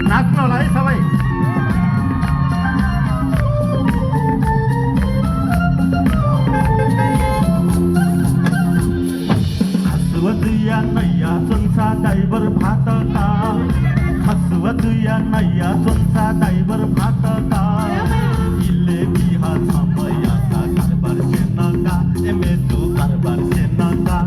नाच्नु होला है सबै। हसवत या नैया चुन्चा डाइबर भात का, हसवत या नैया चुन्चा डाइबर भात का, इले बिहा छमयाचा कारबार सेनका, एमेजो कारबार सेनका।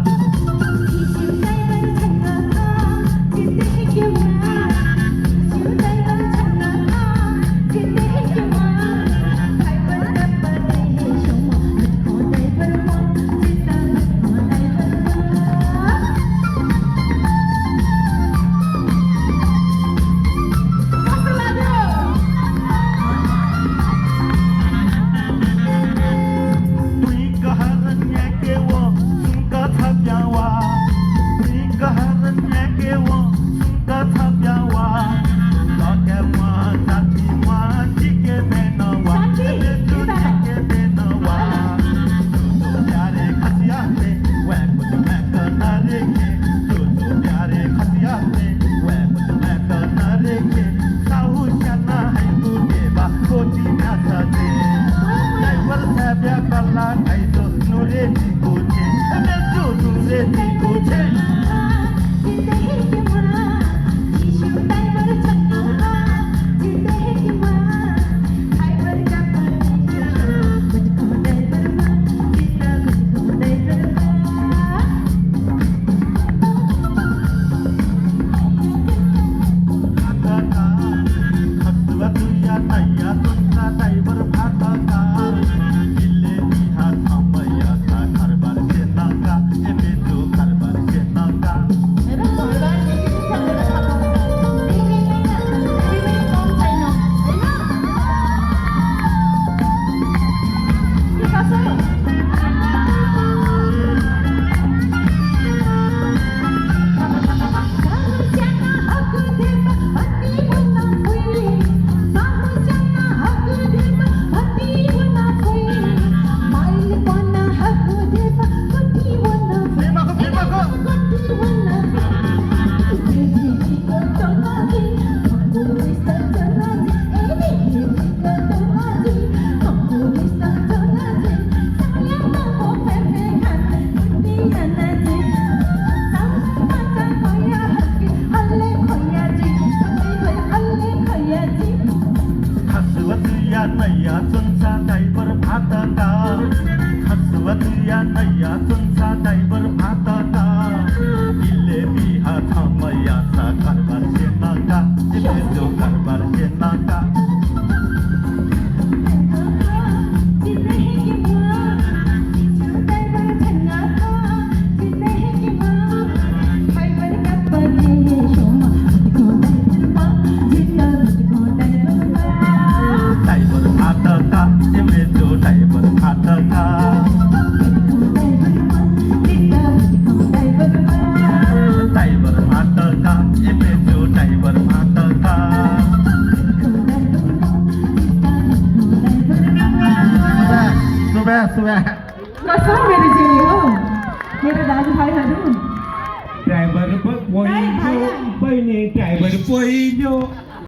नैया चुन्चा डाइबर भात का, हसवत या नैया चुन्चा डाइबर भात का, इले बिहा छमयाचा कारबार सेनका, एमेजो कारबार सेनका। कसं मेरो जेली हो मेरो दाजुभाइहरू ड्राइभर पहिलो बहिनी ड्राइभर पहिलो